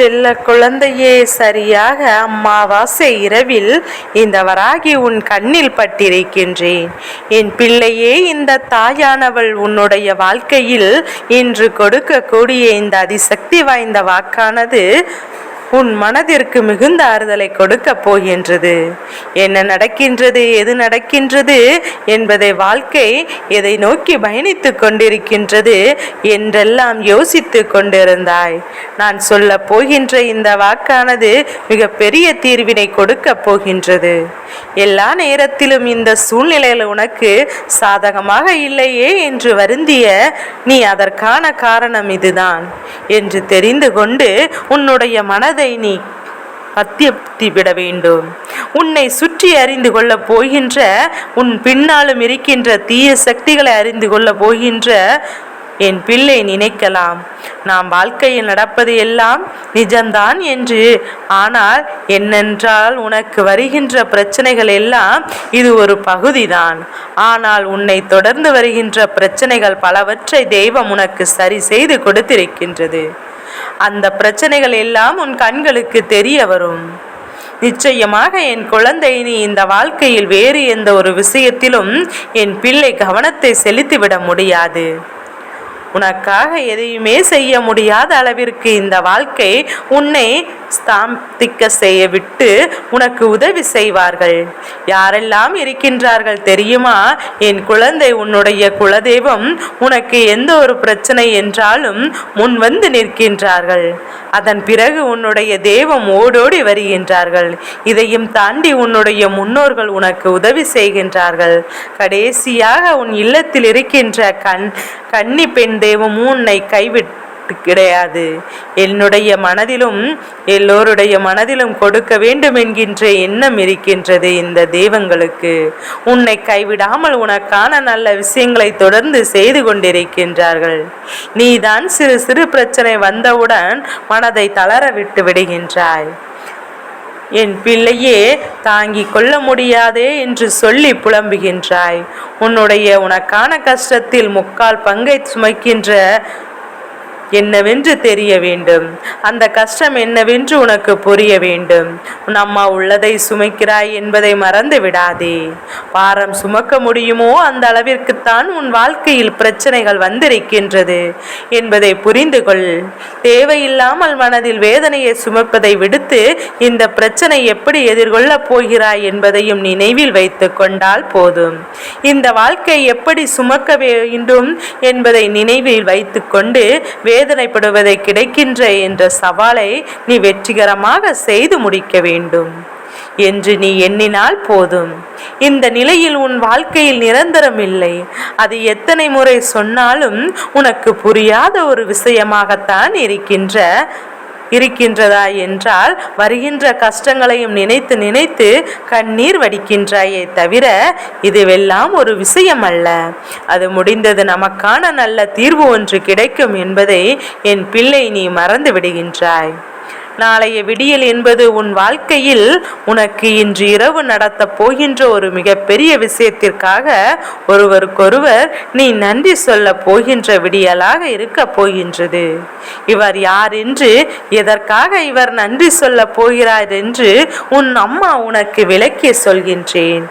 செல்ல குழந்தையே, சரியாக அம்மாவாசை இரவில் இந்த வராகி உன் கண்ணில் பட்டிருக்கின்றேன். என் பிள்ளையே, இந்த தாயானவள் உன்னுடைய வாழ்க்கையில் இன்று கொடுக்கக்கூடிய இந்த அதிசக்தி வாய்ந்த வாக்கானது உன் மனதிற்கு மிகுந்த ஆறுதலை கொடுக்க போகின்றது. என்ன நடக்கின்றது, எது நடக்கின்றது என்பதை, வாழ்க்கை எதை நோக்கி பயணித்து கொண்டிருக்கின்றது என்றெல்லாம் யோசித்து கொண்டிருந்தாய். நான் சொல்ல போகின்ற இந்த வாக்கானது மிக பெரிய தீர்வினை கொடுக்க போகின்றது. எல்லா நேரத்திலும் இந்த சூழ்நிலையில் உனக்கு சாதகமாக இல்லையே என்று வருந்திய நீ அதற்கான காரணம் இதுதான் என்று தெரிந்து கொண்டு உன்னுடைய மனதை நீ பத்தியப்தி விட வேண்டும். உன்னை சுற்றி அறிந்து கொள்ள போகின்ற, உன் பின்னாலும் இருக்கின்ற தீய சக்திகளை அறிந்து கொள்ள போகின்ற என் பிள்ளை நினைக்கலாம், நாம் வாழ்க்கையில் நடப்பது எல்லாம் நிஜம்தான் என்று. ஆனால் என்னென்றால், உனக்கு வருகின்ற பிரச்சனைகள் எல்லாம் இது ஒரு பகுதிதான். ஆனால் உன்னை தொடர்ந்து வருகின்ற பிரச்சனைகள் பலவற்றை தெய்வம் உனக்கு சரி செய்து கொடுத்திருக்கின்றது. அந்த பிரச்சனைகள் எல்லாம் உன் கண்களுக்கு தெரிய வரும். நிச்சயமாக என் குழந்தை, நீ இந்த வாழ்க்கையில் வேறு எந்த ஒரு விஷயத்திலும் என் பிள்ளை கவனத்தை செலுத்திவிட முடியாது. உனக்காக எதையுமே செய்ய முடியாத அளவிற்கு இந்த வாழ்க்கை உன்னை ஸ்தாபிக்க செய்ய விட்டு உனக்கு உதவி செய்வார்கள். யாரெல்லாம் இருக்கின்றார்கள் தெரியுமா? என் குழந்தை, உன்னுடைய குலதெய்வம் உனக்கு எந்த ஒரு பிரச்சனை என்றாலும் முன் வந்து நிற்கின்றார்கள். அதன் பிறகு உன்னுடைய தெய்வம் ஓடோடி வருகின்றார்கள். இதையும் தாண்டி உன்னுடைய முன்னோர்கள் உனக்கு உதவி செய்கின்றார்கள். கடைசியாக உன் இல்லத்தில் இருக்கின்ற கன்னி பெண் தெய்வமும் உன்னை கைவிட்டு கிடையாது. என்னுடைய மனதிலும் எல்லோருடைய மனதிலும் கொடுக்க வேண்டும் என்கின்ற எண்ணம் இருக்கின்றது. இந்த தெய்வங்களுக்கு உன்னை கைவிடாமல் உனக்கான நல்ல விஷயங்களை தொடர்ந்து செய்து கொண்டிருக்கின்றார்கள். நீதான் சிறு சிறு பிரச்சனை வந்தவுடன் மனதை தளர விட்டு விடுகின்றாய். என் பிள்ளையே, தாங்கிக் கொள்ள முடியாதே என்று சொல்லி புலம்புகின்றாய். உனக்கான கஷ்டத்தில் 3/4 பங்கை சுமைக்கின்ற என்னவென்று தெரிய வேண்டும். அந்த கஷ்டம் என்னவென்று உனக்கு புரிய வேண்டும். உன் அம்மா உள்ளதை சுமைக்கிறாய் என்பதை மறந்து விடாதே. பாரம் சுமக்க முடியுமோ அந்த அளவிற்குத்தான் உன் வாழ்க்கையில் பிரச்சனைகள் வந்திருக்கின்றது என்பதை புரிந்து கொள். தேவையில்லாமல் மனதில் வேதனையை சுமப்பதை விடுத்து இந்த பிரச்சனை எப்படி எதிர்கொள்ளப் போகிறாய் என்பதையும் நினைவில் வைத்து கொண்டால் போதும். இந்த வாழ்க்கை எப்படி சுமக்க வேண்டும் என்பதை நினைவில் வைத்து கொண்டு வேதனைப்படுவதை கிடைக்கின்ற என்ற சவாலை நீ வெற்றிகரமாக செய்து முடிக்க வேண்டும் என்று நீ எண்ணினால் போதும். இந்த நிலையில் உன் வாழ்க்கையில் நிரந்தரம் இல்லை. அது எத்தனை முறை சொன்னாலும் உனக்கு புரியாத ஒரு விஷயமாகத்தான் இருக்கின்றதா என்றால், வருகின்ற கஷ்டங்களையும் நினைத்து நினைத்து கண்ணீர் வடிக்கின்றாயே தவிர இதுவெல்லாம் ஒரு விஷயம் அல்ல. அது முடிந்தது நமக்கான நல்ல தீர்வு ஒன்று கிடைக்கும் என்பதை என் பிள்ளை நீ மறந்து விடுகின்றாய். நாளைய விடியல் என்பது உன் வாழ்க்கையில் உனக்கு இன்று இரவு நடத்த போகின்ற ஒரு மிகப்பெரிய விஷயத்திற்காக ஒருவருக்கொருவர் நீ நன்றி சொல்ல போகின்ற விடியலாக இருக்க போகின்றது. இவர் யார் என்று, எதற்காக இவர் நன்றி சொல்ல போகிறார் என்று உன் அம்மா உனக்கு விளக்கி சொல்கின்றேன்.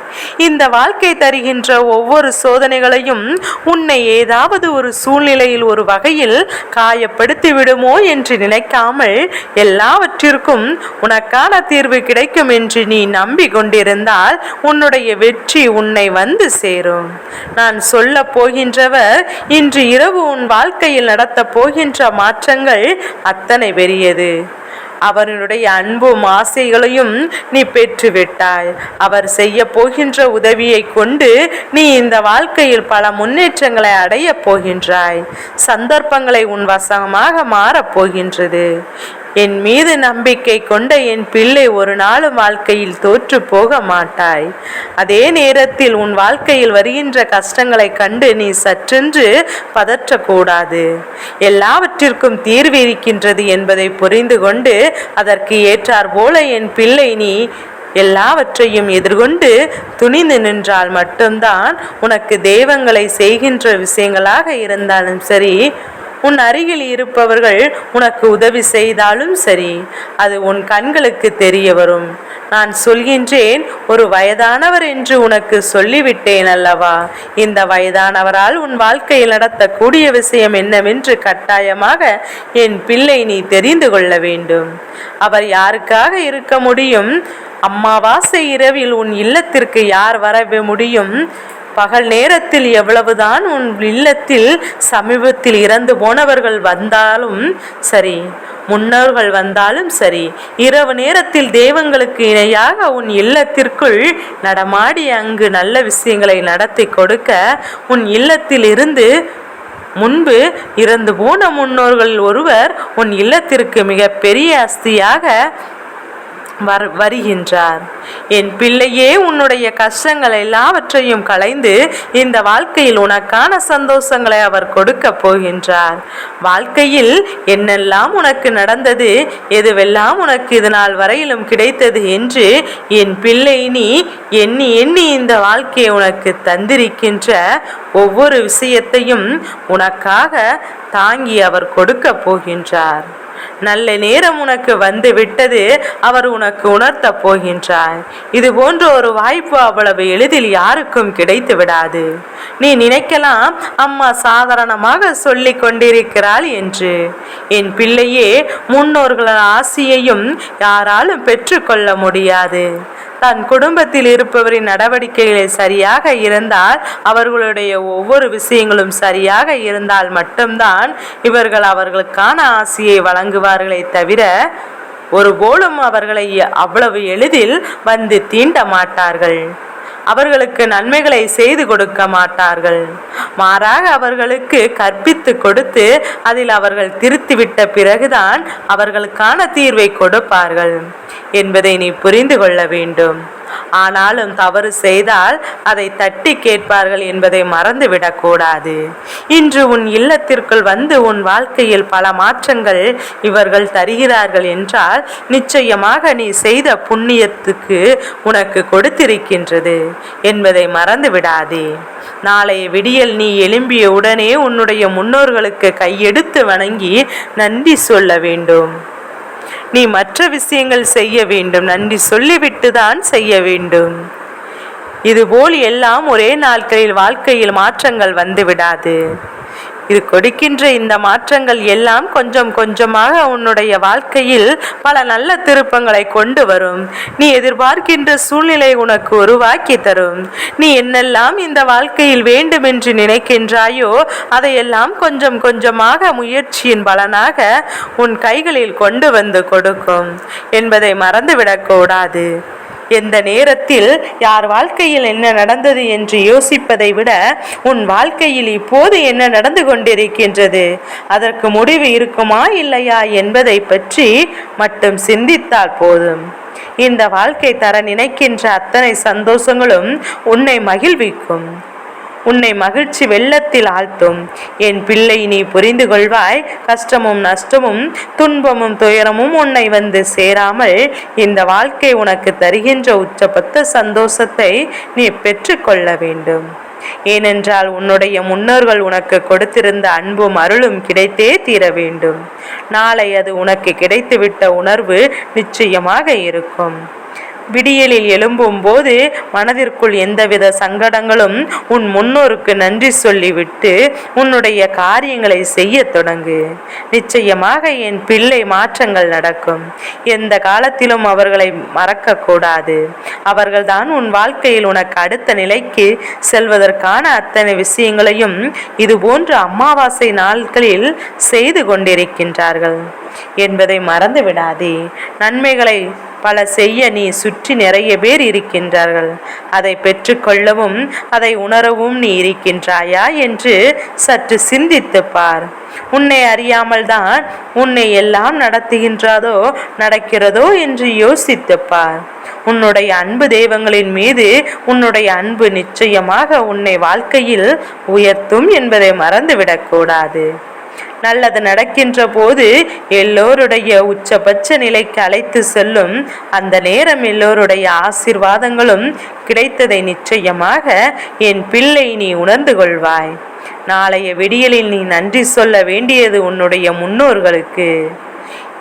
இந்த வாழ்க்கை தருகின்ற ஒவ்வொரு சோதனைகளையும் உன்னை ஏதாவது ஒரு சூழ்நிலையில் ஒரு வகையில் காயப்படுத்தி விடுமோ என்று நினைக்காமல் எல்லாவற்றிற்கும் உனக்கான தீர்வு கிடைக்கும் என்று நீ நம்பி கொண்டிருந்தால் உன்னுடைய வெற்றி உன்னை வந்து சேரும். நான் சொல்ல போகின்றவர் இன்று இரவு உன் வாழ்க்கையில் நடத்த போகின்ற மாற்றங்கள் அத்தனை பெரியது. அவருடைய அன்பும் ஆசைகளையும் நீ பெற்றுவிட்டாய். அவர் செய்ய போகின்ற உதவியை கொண்டு நீ இந்த வாழ்க்கையில் பல முன்னேற்றங்களை அடைய போகின்றாய். சந்தர்ப்பங்களை உன் வசமாக மாறப்போகின்றது. என் மீது நம்பிக்கை கொண்ட என் பிள்ளை, ஒரு நாளும் வாழ்க்கையில் தோற்று போக மாட்டாய். அதே நேரத்தில் உன் வாழ்க்கையில் வருகின்ற கஷ்டங்களை கண்டு நீ சற்றென்று பதற்றக்கூடாது. எல்லாவற்றிற்கும் தீர்வு இருக்கின்றது என்பதை புரிந்து கொண்டு அதற்கு ஏற்றார் போல என் பிள்ளை நீ எல்லாவற்றையும் எதிர்கொண்டு துணிந்து நின்றால் மட்டும்தான் உனக்கு தெய்வங்களை செய்கின்ற விஷயங்களாக இருந்தாலும் சரி, உன் அருகில் இருப்பவர்கள் உனக்கு உதவி செய்தாலும் சரி, அது உன் கண்களுக்கு தெரிய வரும். நான் சொல்கின்றேன், ஒரு வயதானவர் என்று உனக்கு சொல்லிவிட்டேன் அல்லவா? இந்த வயதானவரால் உன் வாழ்க்கையில் நடத்தக்கூடிய விஷயம் என்னவென்று கட்டாயமாக என் பிள்ளை நீ தெரிந்து கொள்ள வேண்டும். அவர் யாருக்காக இருக்க முடியும்? அமாவாசை இரவில் உன் இல்லத்திற்கு யார் வர முடியும்? பகல் நேரத்தில் எவ்வளவுதான் உன் இல்லத்தில் சமீபத்தில் இறந்து போனவர்கள் வந்தாலும் சரி, முன்னோர்கள் வந்தாலும் சரி, இரவு நேரத்தில் தெய்வங்களுக்கு இணையாக உன் இல்லத்திற்குள் நடமாடி அங்கு நல்ல விஷயங்களை நடத்தி கொடுக்க உன் இல்லத்தில் இருந்து முன்பு இறந்து போன முன்னோர்கள் ஒருவர் உன் இல்லத்திற்கு மிக பெரிய அஸ்தியாக வருகின்றார். என் பிள்ளையே, உன்னுடைய கஷ்டங்கள் எல்லாவற்றையும் களைந்து இந்த வாழ்க்கையில் உனக்கான சந்தோஷங்களை அவர் கொடுக்க போகின்றார். வாழ்க்கையில் என்னெல்லாம் உனக்கு நடந்தது, எதுவெல்லாம் உனக்கு இது நாள் வரையிலும் கிடைத்தது என்று என் பிள்ளை நீ எண்ணி எண்ணி இந்த வாழ்க்கையை உனக்கு தந்திருக்கின்ற ஒவ்வொரு விஷயத்தையும் உனக்காக தாங்கி அவர் கொடுக்க போகின்றார். நல்ல நேரம் உனக்கு வந்து விட்டது, அவர் உனக்கு உணர்த்த போகின்றார். இது போன்ற ஒரு வாய்ப்பு அவ்வளவு எளிதில் யாருக்கும் கிடைத்து விடாது. நீ நினைக்கலாம், அம்மா சாதாரணமாக சொல்லி கொண்டிருக்கிறாள் என்று. என் பிள்ளையே, முன்னோர்களால் ஆசியையும் யாராலும் பெற்றுக்கொள்ள முடியாது. தன் குடும்பத்தில் இருப்பவரின் நடவடிக்கைகள் சரியாக இருந்தால், அவர்களுடைய ஒவ்வொரு விஷயங்களும் சரியாக இருந்தால் மட்டும்தான் இவர்கள் அவர்களுக்கான ஆசையை வழங்குவார்களே தவிர ஒருபோதும் அவர்களை அவ்வளவு எளிதில் வந்து தீண்ட மாட்டார்கள். அவர்களுக்கு நன்மைகளை செய்து கொடுக்க மாட்டார்கள். மாறாக அவர்களுக்கு கற்பித்து கொடுத்து அதில் அவர்கள் திருத்திவிட்ட பிறகுதான் அவர்களுக்கான தீர்வை கொடுப்பார்கள் என்பதை நீ புரிந்து கொள்ள வேண்டும். ஆனாலும் தவறு செய்தால் அதை தட்டி கேட்பார்கள் என்பதை மறந்துவிடக்கூடாது. இன்று உன் இல்லத்திற்குள் வந்து உன் வாழ்க்கையில் பல மாற்றங்கள் இவர்கள் தருகிறார்கள் என்றால் நிச்சயமாக நீ செய்த புண்ணியத்துக்கு உனக்கு கொடுத்திருக்கின்றது என்பதை மறந்து விடாதே. நாளைய விடியல் நீ எழும்பிய உடனே உன்னுடைய முன்னோர்களுக்கு கையெடுத்து வணங்கி நன்றி சொல்ல வேண்டும். நீ மற்ற விஷயங்கள் செய்ய வேண்டும், நன்றி சொல்லிவிட்டு தான் செய்ய வேண்டும். இதுபோல் எல்லாம் ஒரே நாட்களில் வாழ்க்கையில் மாற்றங்கள் வந்து விடாது. இது கொடுக்கின்ற இந்த மாற்றங்கள் எல்லாம் கொஞ்சம் கொஞ்சமாக உன்னுடைய வாழ்க்கையில் பல நல்ல திருப்பங்களை கொண்டு வரும். நீ எதிர்பார்க்கின்ற சூழ்நிலை உனக்கு உருவாக்கி தரும். நீ என்னெல்லாம் இந்த வாழ்க்கையில் வேண்டும் என்று நினைக்கின்றாயோ அதையெல்லாம் கொஞ்சம் கொஞ்சமாக முயற்சியின் பலனாக உன் கைகளில் கொண்டு வந்து கொடுக்கும் என்பதை மறந்துவிடக்கூடாது. எந்த நேரத்தில் யார் வாழ்க்கையில் என்ன நடந்தது என்று யோசிப்பதை விட உன் வாழ்க்கையில் இப்போது என்ன நடந்து கொண்டிருக்கின்றது, அதற்கு முடிவு இருக்குமா இல்லையா என்பதை பற்றி மட்டும் சிந்தித்தால் போதும். இந்த வாழ்க்கை தர நினைக்கின்ற அத்தனை சந்தோஷங்களும் உன்னை மகிழ்விக்கும், உன்னை மகிழ்ச்சி வெள்ளத்தில் ஆழ்த்தும். என் பிள்ளை, நீ புரிந்து கொள்வாய், கஷ்டமும் நஷ்டமும் துன்பமும் துயரமும் உன்னை வந்து சேராமல் இந்த வாழ்க்கை உனக்கு தருகின்ற உச்சபட்ச சந்தோஷத்தை நீ பெற்றுக்கொள்ள வேண்டும். ஏனென்றால் உன்னுடைய முன்னோர்கள் உனக்கு கொடுத்திருந்த அன்பும் அருளும் கிடைத்தே தீர வேண்டும். நாளை அது உனக்கு கிடைத்துவிட்ட உணர்வு நிச்சயமாக இருக்கும். விடியலில் எழும்பும் போது மனதிற்குள் எந்தவித சங்கடங்களும் உன் முன்னோருக்கு நன்றி சொல்லிவிட்டு உன்னுடைய காரியங்களை செய்ய தொடங்கு. நிச்சயமாக என் பிள்ளை மாற்றங்கள் நடக்கும். எந்த காலத்திலும் அவர்களை மறக்க கூடாது. அவர்கள்தான் உன் வாழ்க்கையில் உனக்கு அடுத்த நிலைக்கு செல்வதற்கான அத்தனை விஷயங்களையும் இதுபோன்று அமாவாசை நாட்களில் செய்து கொண்டிருக்கின்றார்கள் என்பதை மறந்து விடாதே. நன்மைகளை பல செய்ய நீ சுற்றி நிறைய பேர் இருக்கின்றார்கள். அதை பெற்றுக்கொள்ளவும் அதை உணரவும் நீ இருக்கின்றாயா என்று சற்று சிந்தித்து பார். உன்னை அறியாமல் தான் உன்னை எல்லாம் நடக்கிறதோ என்று யோசித்து பார். உன்னுடைய அன்பு தெய்வங்களின் மீது உன்னுடைய அன்பு நிச்சயமாக உன்னை வாழ்க்கையில் உயர்த்தும் என்பதை மறந்துவிடக்கூடாது. நல்லது நடக்கின்ற போது எல்லோருடைய உச்சபட்ச நிலைக்கு அழைத்து செல்லும். அந்த நேரம் எல்லோருடைய ஆசீர்வாதங்களும் கிடைத்ததை நிச்சயமாக என் பிள்ளை நீ உணர்ந்து கொள்வாய். நாளைய விடியலில் நீ நன்றி சொல்ல வேண்டியது உன்னுடைய முன்னோர்களுக்கு.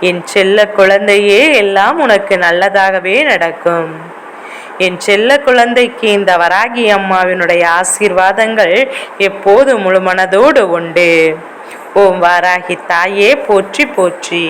என் செல்ல குழந்தையே, எல்லாம் உனக்கு நல்லதாகவே நடக்கும். என் செல்ல குழந்தைக்கு இந்த வராகி அம்மாவினுடைய ஆசீர்வாதங்கள் எப்போது முழு மனதோடு உண்டு. ஓம் வாராகி தாயே போற்றி போற்றி.